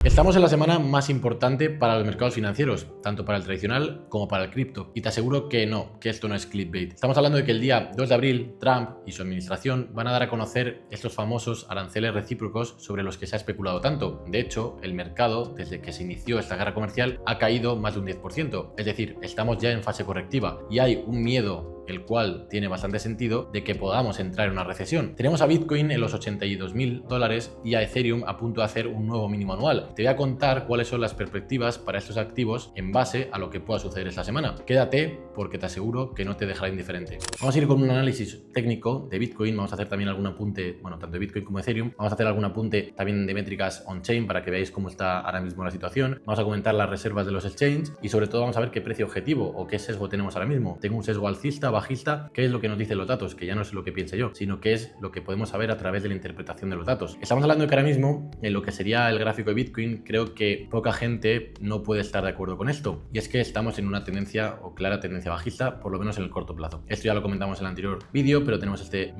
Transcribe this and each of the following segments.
Estamos en la semana más importante para los mercados financieros, tanto para el tradicional como para el cripto. Y te aseguro que no, que esto no es clickbait. Estamos hablando de que el día 2 de abril, Trump y su administración van a dar a conocer estos famosos aranceles recíprocos sobre los que se ha especulado tanto. De hecho, el mercado, desde que se inició esta guerra comercial, ha caído más de un 10%. Es decir, estamos ya en fase correctiva y hay un miedo, el cual tiene bastante sentido, de que podamos entrar en una recesión. Tenemos a Bitcoin en los $82.000 y a Ethereum a punto de hacer un nuevo mínimo anual. Te voy a contar cuáles son las perspectivas para estos activos en base a lo que pueda suceder esta semana. Quédate porque te aseguro que no te dejará indiferente. Vamos a ir con un análisis técnico de Bitcoin, vamos a hacer también algún apunte, bueno, tanto de Bitcoin como de Ethereum, vamos a hacer algún apunte también de métricas on-chain para que veáis cómo está ahora mismo la situación, vamos a comentar las reservas de los exchanges y sobre todo vamos a ver qué precio objetivo o qué sesgo tenemos ahora mismo. Tengo un sesgo alcista, bajista, ¿qué es lo que nos dicen los datos? Que ya no es lo que piense yo, sino que es lo que podemos saber a través de la interpretación de los datos. Estamos hablando de que ahora mismo, en lo que sería el gráfico de Bitcoin, creo que poca gente no puede estar de acuerdo con esto. Y es que estamos en una tendencia o clara tendencia bajista, por lo menos en el corto plazo. Esto ya lo comentamos en el anterior vídeo, pero tenemos este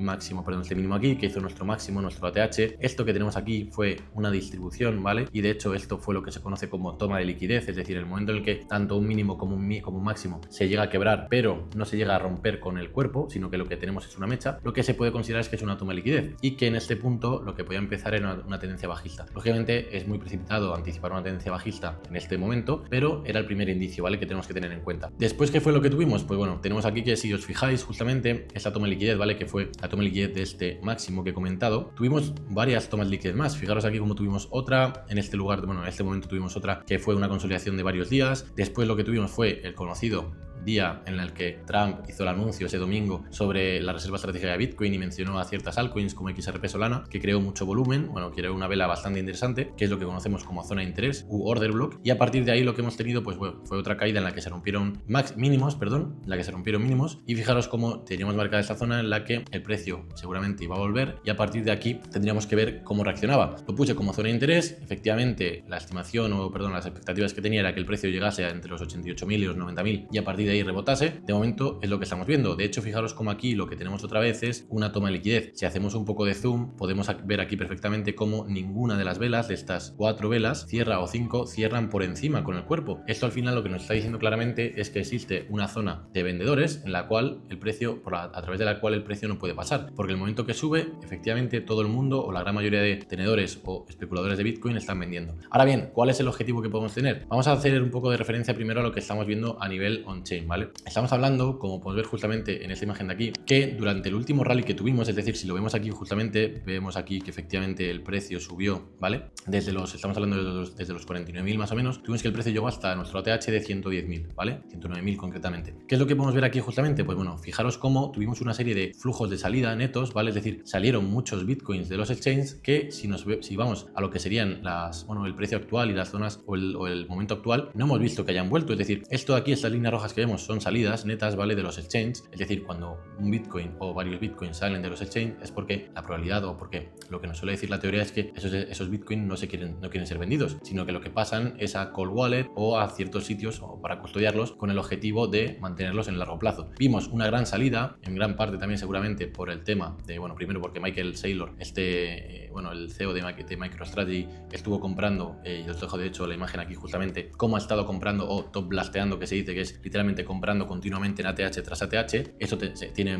mínimo aquí, que hizo nuestro máximo, nuestro ATH. Esto que tenemos aquí fue una distribución, ¿vale? Y de hecho esto fue lo que se conoce como toma de liquidez, es decir, el momento en el que tanto un mínimo como un máximo se llega a quebrar, pero no se llega a romper con el cuerpo, sino que lo que tenemos es una mecha, lo que se puede considerar es que es una toma de liquidez y que en este punto lo que podía empezar era una tendencia bajista. Lógicamente es muy precipitado anticipar una tendencia bajista en este momento, pero era el primer indicio, ¿vale? Que tenemos que tener en cuenta. Después, ¿qué fue lo que tuvimos? Pues bueno, tenemos aquí que si os fijáis justamente esta toma de liquidez, ¿vale? Que fue la toma de liquidez de este máximo que he comentado. Tuvimos varias tomas de liquidez más. Fijaros aquí como tuvimos otra, en este lugar, bueno, en este momento tuvimos otra que fue una consolidación de varios días. Después lo que tuvimos fue el conocido día en el que Trump hizo el anuncio ese domingo sobre la reserva estratégica de Bitcoin y mencionó a ciertas altcoins como XRP Solana, que creó mucho volumen, bueno, creó una vela bastante interesante, que es lo que conocemos como zona de interés u order block, y a partir de ahí lo que hemos tenido pues bueno, fue otra caída en la que se rompieron mínimos, y fijaros cómo teníamos marcada esta zona en la que el precio seguramente iba a volver y a partir de aquí tendríamos que ver cómo reaccionaba. Lo puse como zona de interés, efectivamente las expectativas que tenía era que el precio llegase a entre los 88.000 y los 90.000 y a partir de ahí rebotase. De momento es lo que estamos viendo. De hecho, fijaros como aquí lo que tenemos otra vez es una toma de liquidez. Si hacemos un poco de zoom, podemos ver aquí perfectamente cómo ninguna de las velas, de estas 4 velas, cierra o 5, cierran por encima con el cuerpo. Esto al final lo que nos está diciendo claramente es que existe una zona de vendedores en la cual el precio, a través de la cual el precio no puede pasar. Porque el momento que sube, efectivamente todo el mundo o la gran mayoría de tenedores o especuladores de Bitcoin están vendiendo. Ahora bien, ¿cuál es el objetivo que podemos tener? Vamos a hacer un poco de referencia primero a lo que estamos viendo a nivel on-chain, ¿vale? Estamos hablando, como podemos ver justamente en esta imagen de aquí, que durante el último rally que tuvimos, es decir, si lo vemos aquí justamente, vemos aquí que efectivamente el precio subió, ¿vale? Estamos hablando desde los 49.000 más o menos, tuvimos que el precio llegó hasta nuestro ATH de 110.000, ¿vale? 109.000 concretamente. ¿Qué es lo que podemos ver aquí justamente? Pues bueno, fijaros cómo tuvimos una serie de flujos de salida netos, ¿vale? Es decir, salieron muchos bitcoins de los exchanges que si vamos a lo que serían el precio actual y las zonas o el momento actual, no hemos visto que hayan vuelto. Es decir, esto de aquí, estas líneas rojas que vemos son salidas netas, ¿vale? De los exchanges. Es decir, cuando un bitcoin o varios bitcoins salen de los exchanges es porque la probabilidad o porque lo que nos suele decir la teoría es que esos bitcoins no quieren ser vendidos, sino que lo que pasan es a cold wallet o a ciertos sitios o para custodiarlos con el objetivo de mantenerlos en el largo plazo. Vimos una gran salida, en gran parte también seguramente por el tema de, bueno, primero porque Michael Saylor, el CEO de MicroStrategy, estuvo comprando, y os dejo de hecho la imagen aquí justamente, cómo ha estado comprando o top blasteando, que se dice que es literalmente comprando continuamente en ATH tras ATH. Eso tiene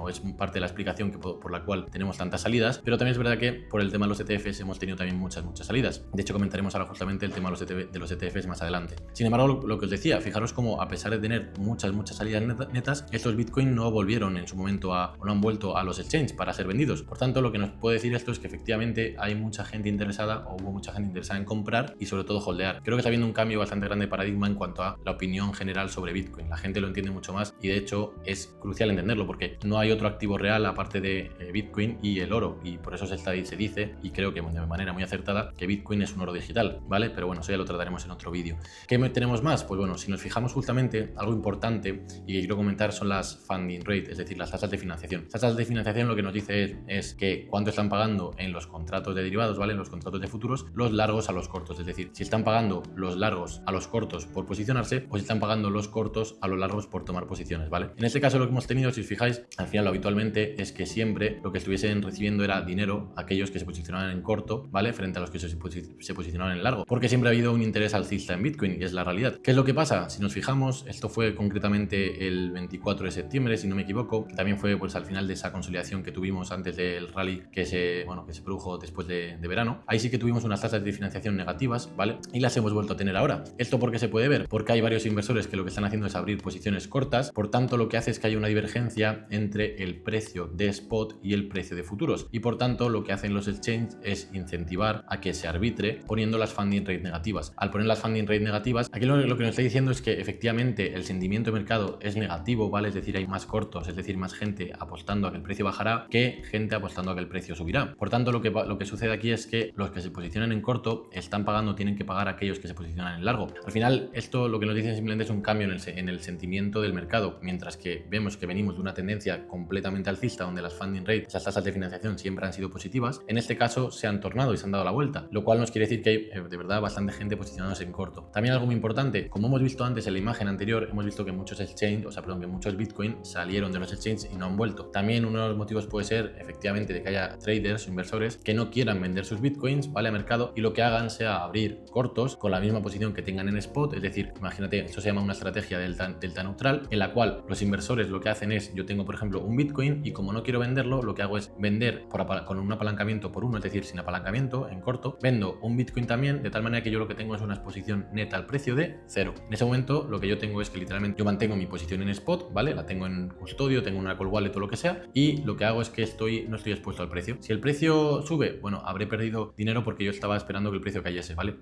es parte de la explicación por la cual tenemos tantas salidas, pero también es verdad que por el tema de los ETFs hemos tenido también muchas salidas. De hecho, comentaremos ahora justamente el tema de los ETFs más adelante. Sin embargo, lo que os decía, fijaros como a pesar de tener muchas salidas netas, estos Bitcoin no volvieron en su momento o no han vuelto a los exchanges para ser vendidos. Por tanto, lo que nos puede decir esto es que efectivamente hay mucha gente interesada o hubo mucha gente interesada en comprar y sobre todo holdear. Creo que está habiendo un cambio bastante grande de paradigma en cuanto a la opinión general sobre Bitcoin. La gente lo entiende mucho más y de hecho es crucial entenderlo porque no hay otro activo real aparte de Bitcoin y el oro, y por eso se dice, y creo que de manera muy acertada, que Bitcoin es un oro digital, ¿vale? Pero bueno, eso ya lo trataremos en otro vídeo. ¿Qué tenemos más? Pues bueno, si nos fijamos justamente, algo importante y que quiero comentar son las funding rate, es decir, las tasas de financiación. Las tasas de financiación lo que nos dice es que cuánto están pagando en los contratos de derivados, ¿vale? En los contratos de futuros, los largos a los cortos, es decir, si están pagando los largos a los cortos por posicionarse o si están pagando los cortos a los largos por tomar posiciones, ¿vale? En este caso lo que hemos tenido, si os fijáis, al final lo habitualmente es que siempre lo que estuviesen recibiendo era dinero aquellos que se posicionaban en corto, ¿vale? Frente a los que se posicionaban en largo, porque siempre ha habido un interés alcista en Bitcoin y es la realidad. ¿Qué es lo que pasa? Si nos fijamos, esto fue concretamente el 24 de septiembre, si no me equivoco, que también fue pues al final de esa consolidación que tuvimos antes del rally que se produjo después de verano. Ahí sí que tuvimos unas tasas de financiación negativas, ¿vale? Y las hemos vuelto a tener ahora. ¿Esto por qué se puede ver? Porque hay varios inversores que lo que están haciendo es abrir posiciones cortas, por tanto lo que hace es que hay una divergencia entre el precio de spot y el precio de futuros, y por tanto lo que hacen los exchanges es incentivar a que se arbitre poniendo las funding rate negativas. Al poner las funding rate negativas, aquí lo que nos está diciendo es que efectivamente el sentimiento de mercado es negativo, ¿vale? Es decir, hay más cortos, es decir, más gente apostando a que el precio bajará que gente apostando a que el precio subirá. Por tanto, lo que sucede aquí es que los que se posicionan en corto están pagando, tienen que pagar a aquellos que se posicionan en largo. Al final, esto lo que nos dice simplemente es un cambio en el sentimiento del mercado, mientras que vemos que venimos de una tendencia completamente alcista donde las funding rate, esas tasas de financiación siempre han sido positivas. En este caso se han tornado y se han dado la vuelta, lo cual nos quiere decir que hay de verdad bastante gente posicionándose en corto. También algo muy importante, como hemos visto antes en la imagen anterior, hemos visto que muchos exchanges, que muchos Bitcoin salieron de los exchanges y no han vuelto. También uno de los motivos puede ser efectivamente de que haya traders o inversores que no quieran vender sus Bitcoins, ¿vale? A mercado, y lo que hagan sea abrir cortos con la misma posición que tengan en spot. Es decir, imagínate, esto se llama una estrategia delta neutral, en la cual los inversores lo que hacen es, yo tengo por ejemplo un Bitcoin y como no quiero venderlo, lo que hago es vender con un apalancamiento por uno, es decir, sin apalancamiento, en corto, vendo un Bitcoin también, de tal manera que yo lo que tengo es una exposición neta al precio de 0. En ese momento lo que yo tengo es que literalmente yo mantengo mi posición en spot, ¿vale? La tengo en custodio, tengo una cold wallet o lo que sea, y lo que hago es que no estoy expuesto al precio. Si el precio sube, bueno, habré perdido dinero porque yo estaba esperando que el precio cayese, ¿vale?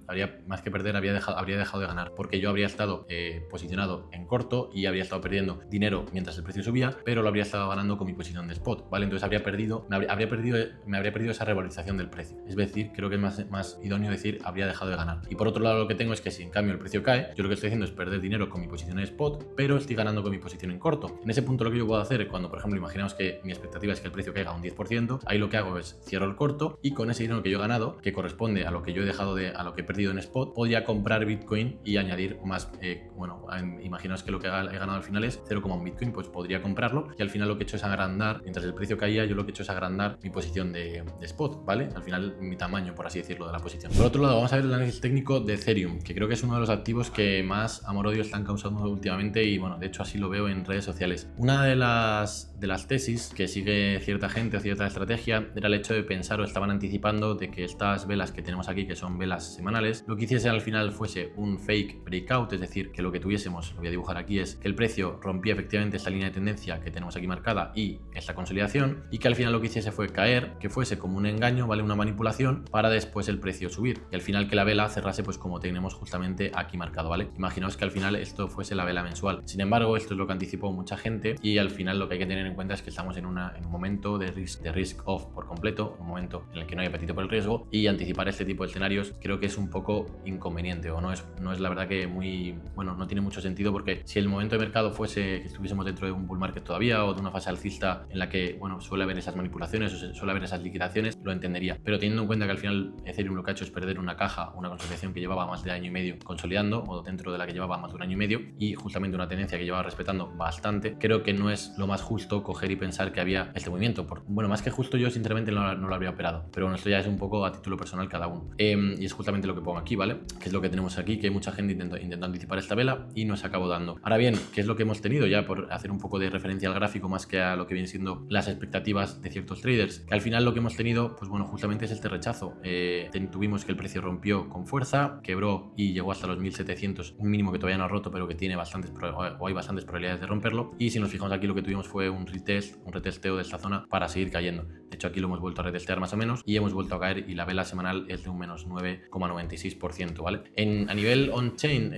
Más que perder, habría dejado de ganar, porque yo habría estado posicionado en corto y habría estado perdiendo dinero mientras el precio subía, pero lo habría estado ganando con mi posición de spot, ¿vale? Entonces me habría perdido esa revalorización del precio. Es decir, creo que es más idóneo decir habría dejado de ganar. Y por otro lado, lo que tengo es que si en cambio el precio cae, yo lo que estoy haciendo es perder dinero con mi posición en spot, pero estoy ganando con mi posición en corto. En ese punto lo que yo puedo hacer cuando, por ejemplo, imaginamos que mi expectativa es que el precio caiga un 10%, ahí lo que hago es cierro el corto y con ese dinero que yo he ganado, que corresponde a lo que yo he dejado a lo que he perdido en spot, podría comprar Bitcoin y añadir más, imaginaos que lo que he ganado al final es 0,1 Bitcoin, pues podría comprarlo y al final lo que he hecho es agrandar, mientras el precio caía, yo lo que he hecho es agrandar mi posición de spot, ¿vale? Al final mi tamaño, por así decirlo, de la posición. Por otro lado, vamos a ver el análisis técnico de Ethereum, que creo que es uno de los activos que más amor-odio están causando últimamente y bueno, de hecho así lo veo en redes sociales. Una de las tesis que sigue cierta gente o cierta estrategia era el hecho de pensar o estaban anticipando de que estas velas que tenemos aquí, que son velas semanales, lo que hiciese al final fuese un fake breakout, es decir, que lo que tuviésemos, lo voy a dibujar aquí, es que el precio rompía efectivamente esta línea de tendencia que tenemos aquí marcada y esta consolidación, y que al final lo que hiciese fue caer, que fuese como un engaño, ¿vale? Una manipulación para después el precio subir y al final que la vela cerrase pues como tenemos justamente aquí marcado, ¿vale? Imaginaos que al final esto fuese la vela mensual. Sin embargo, esto es lo que anticipó mucha gente y al final lo que hay que tener en cuenta es que estamos en un momento de risk off por completo, un momento en el que no hay apetito por el riesgo, y anticipar este tipo de escenarios creo que es un poco inconveniente o no es la verdad que no tiene mucho sentido, porque si el momento de mercado fuese que estuviésemos dentro de un bull market todavía o de una fase alcista en la que suele haber esas manipulaciones o suele haber esas liquidaciones, lo entendería, pero teniendo en cuenta que al final Ethereum lo que ha hecho es perder una caja, una consolidación que llevaba más de año y medio consolidando o dentro de la que llevaba más de un año y medio y justamente una tendencia que llevaba respetando bastante, creo que no es lo más justo coger y pensar que había este movimiento. Más que justo, yo sinceramente no lo habría operado, pero bueno, esto ya es un poco a título personal cada uno. Y es justamente lo que pongo aquí, ¿vale? Que es lo que tenemos aquí, que mucha gente intentó anticipar esta vela y no se acabó dando. Ahora bien, ¿qué es lo que hemos tenido? Ya por hacer un poco de referencia al gráfico más que a lo que vienen siendo las expectativas de ciertos traders, que al final lo que hemos tenido, pues bueno, justamente es este rechazo. Tuvimos que el precio rompió con fuerza, quebró y llegó hasta los 1700, un mínimo que todavía no ha roto, pero que tiene hay bastantes probabilidades de romperlo. Y si nos fijamos aquí, lo que tuvimos fue un retesteo de esta zona para seguir cayendo. De hecho, aquí lo hemos vuelto a retestear más o menos y hemos vuelto a caer y la vela semanal es de un menos 9,96%, ¿vale? A nivel on-chain,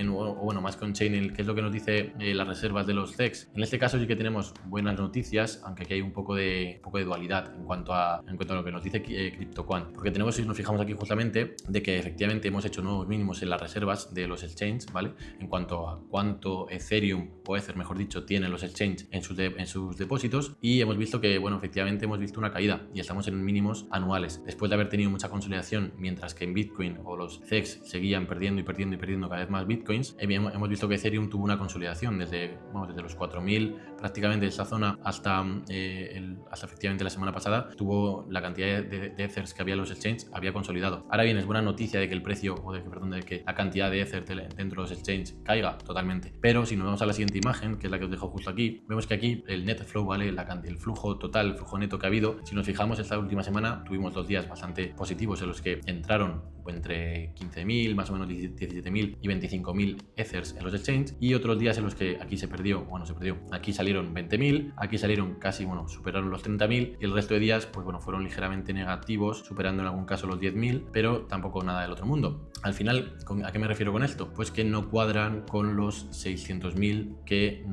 más que on-chain, ¿qué es lo que nos dice las reservas de los CEX? En este caso sí que tenemos buenas noticias, aunque aquí hay un poco de dualidad en cuanto a lo que nos dice CryptoQuant, porque tenemos, si nos fijamos aquí justamente, de que efectivamente hemos hecho nuevos mínimos en las reservas de los exchanges, ¿vale? En cuanto a cuánto Ethereum o Ether, mejor dicho, tienen los exchanges en sus depósitos, y hemos visto que, efectivamente hemos visto una caída y estamos en mínimos anuales después de haber tenido mucha consolidación, mientras que en Bitcoin o los CEX seguían perdiendo cada vez más Bitcoins. Hemos visto que Ethereum tuvo una consolidación desde los 4.000 prácticamente esa zona hasta efectivamente la semana pasada tuvo la cantidad de Ethers que había en los exchanges había consolidado. Ahora bien, es buena noticia de que el precio de que la cantidad de Ether dentro de los exchanges caiga totalmente, pero si nos vamos a la siguiente imagen, que es la que os dejo justo aquí, vemos que aquí el net flow, ¿vale? El flujo total, el flujo neto que ha habido, si nos fijamos esta última semana tuvimos 2 días bastante positivos en los que entraron entre 15.000, más o menos 17.000 y 25.000 Ethers en los exchanges, y otros días en los que aquí se perdió, aquí salieron 20.000, aquí salieron casi, superaron los 30.000, y el resto de días, pues fueron ligeramente negativos, superando en algún caso los 10.000, pero tampoco nada del otro mundo. Al final, ¿a qué me refiero con esto? Pues que no cuadran con los 600.000 que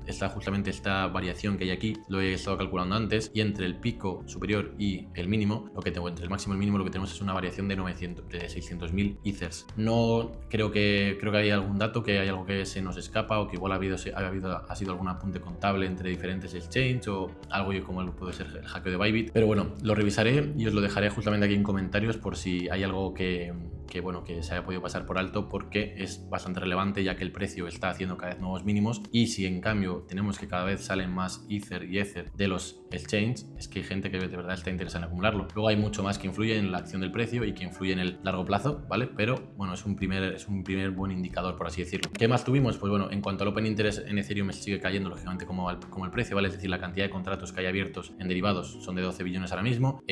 está justamente esta variación que hay aquí, lo he estado calculando antes, y entre el pico superior y el mínimo, entre el máximo y el mínimo, lo que tenemos es una variación de 600.000 Ethers. No creo que hay algún dato, que hay algo que se nos escapa, o que igual ha sido algún apunte contable entre diferentes exchanges o algo como puede ser el hackeo de Bybit, pero lo revisaré y os lo dejaré justamente aquí en comentarios por si hay algo que se haya podido pasar por alto, porque es bastante relevante, ya que el precio está haciendo cada vez nuevos mínimos, y si en cambio tenemos que cada vez salen más Ether y Ether de los exchanges, es que hay gente que de verdad está interesada en acumularlo. Luego hay mucho más que influye en la acción del precio y que influye en el largo plazo, ¿vale? Pero es un primer buen indicador, por así decirlo. ¿Qué más tuvimos? Pues en cuanto al Open Interest en Ethereum sigue cayendo lógicamente como el precio, ¿vale? Es decir, la cantidad de contratos que hay abiertos en derivados son de 12 billones ahora mismo.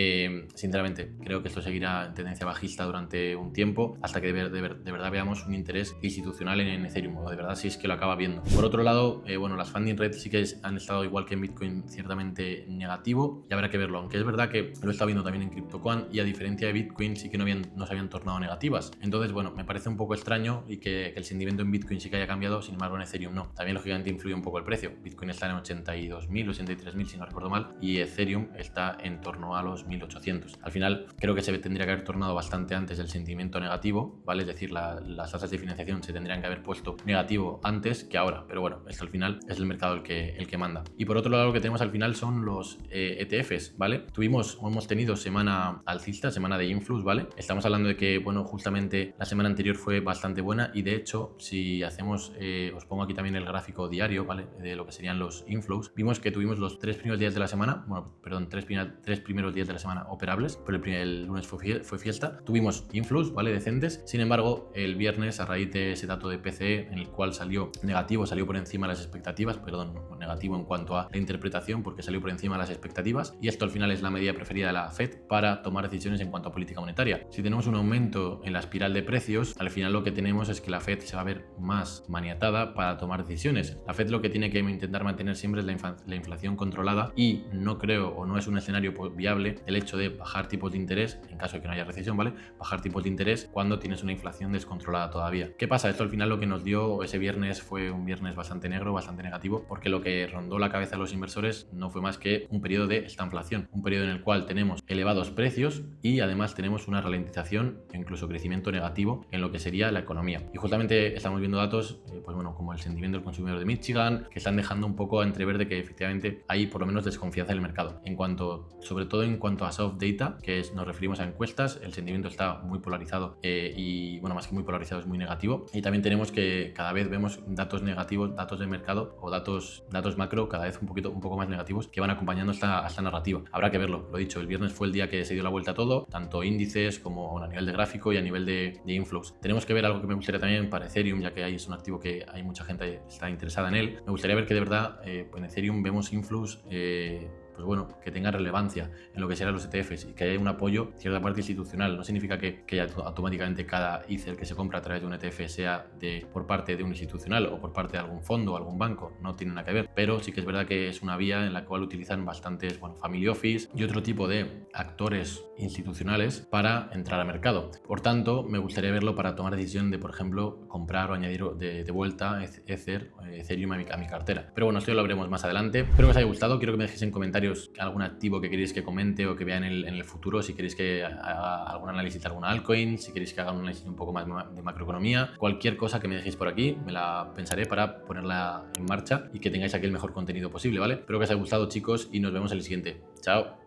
Sinceramente, creo que esto seguirá en tendencia bajista durante un tiempo, hasta que de verdad veamos un interés institucional en Ethereum, o de verdad si es que lo acaba viendo. Por otro lado, las funding rates sí que han estado igual que en Bitcoin, ciertamente negativo, y habrá que verlo, aunque es verdad que lo he estado viendo también en CryptoQuant, y a diferencia de Bitcoin sí que no se habían tornado negativas. Entonces, me parece un poco extraño y que el sentimiento en Bitcoin sí que haya cambiado, sin embargo en Ethereum no. También lógicamente influye un poco el precio. Bitcoin está en 82.000 o 83.000 si no recuerdo mal, y Ethereum está en torno a los 1.800. Al final creo que se tendría que haber tornado bastante antes el sentimiento negativo, ¿vale? Es decir, las tasas de financiación se tendrían que haber puesto negativo antes que ahora, pero esto al final es el mercado el que manda. Y por otro lado, lo que tenemos al final son los ETFs, ¿vale? Hemos tenido semana alcista, semana de influx, ¿vale? Estamos hablando de que, justamente la semana anterior fue bastante buena, y de hecho, si hacemos, os pongo aquí también el gráfico diario, ¿vale? De lo que serían los inflows, vimos que tuvimos los 3 primeros días de la semana, tres primeros días de la semana operables, pero el lunes fue fiesta, tuvimos inflows, ¿vale? Decentes. Sin embargo, el viernes, a raíz de ese dato de PCE, en el cual salió negativo, salió por encima de las expectativas, negativo en cuanto a la interpretación, porque salió por encima de las expectativas, y esto al final es la medida preferida de la Fed para tomar decisiones en cuanto a política monetaria. Si tenemos un aumento en la espiral de precios, al final lo que tenemos es que la Fed se va a ver más maniatada para tomar decisiones. La Fed lo que tiene que intentar mantener siempre es la inflación controlada, y no creo, o no es un escenario viable, el hecho de bajar tipos de interés, en caso de que no haya recesión, ¿vale? Bajar tipos de interés cuando tienes una inflación descontrolada todavía. ¿Qué pasa? Esto al final lo que nos dio ese viernes fue un viernes bastante negro, bastante negativo, porque lo que rondó la cabeza de los inversores no fue más que un periodo de estanflación, un periodo en el cual tenemos elevados precios y además tenemos una ralentización e incluso crecimiento negativo en lo que sería la economía. Y justamente estamos viendo datos, como el sentimiento del consumidor de Michigan, que están dejando un poco a entrever de que efectivamente hay por lo menos desconfianza en el mercado. Sobre todo en cuanto a soft data, que nos referimos a encuestas, el sentimiento está muy polarizado, y más que muy polarizado, es muy negativo. Y también tenemos que cada vez vemos datos negativos, datos de mercado o datos macro cada vez un poco más negativos, que van acompañando esta narrativa. Habrá que verlo, lo he dicho, el viernes fue el día que se dio la vuelta a todo, tanto índices como a nivel de gráfico y a nivel de inflows. Tenemos que ver algo que me gustaría también para Ethereum, ya que es un activo que hay mucha gente que está interesada en él. Me gustaría ver que de verdad en Ethereum vemos inflows que tenga relevancia en lo que serán los ETFs y que haya un apoyo cierta parte institucional. No significa que automáticamente cada Ether que se compra a través de un ETF sea por parte de un institucional o por parte de algún fondo o algún banco, no tiene nada que ver, pero sí que es verdad que es una vía en la cual utilizan bastantes family office y otro tipo de actores institucionales para entrar al mercado. Por tanto, me gustaría verlo para tomar decisión de, por ejemplo, comprar o añadir de vuelta Ethereum a mi cartera. Pero esto ya lo veremos más adelante. Espero que os haya gustado. Quiero que me dejéis en comentarios algún activo que queréis que comente o que vea en el futuro, si queréis que haga algún análisis de alguna altcoin, si queréis que haga un análisis un poco más de macroeconomía, cualquier cosa que me dejéis por aquí, me la pensaré para ponerla en marcha y que tengáis aquí el mejor contenido posible, ¿vale? Espero que os haya gustado, chicos, y nos vemos en el siguiente. Chao.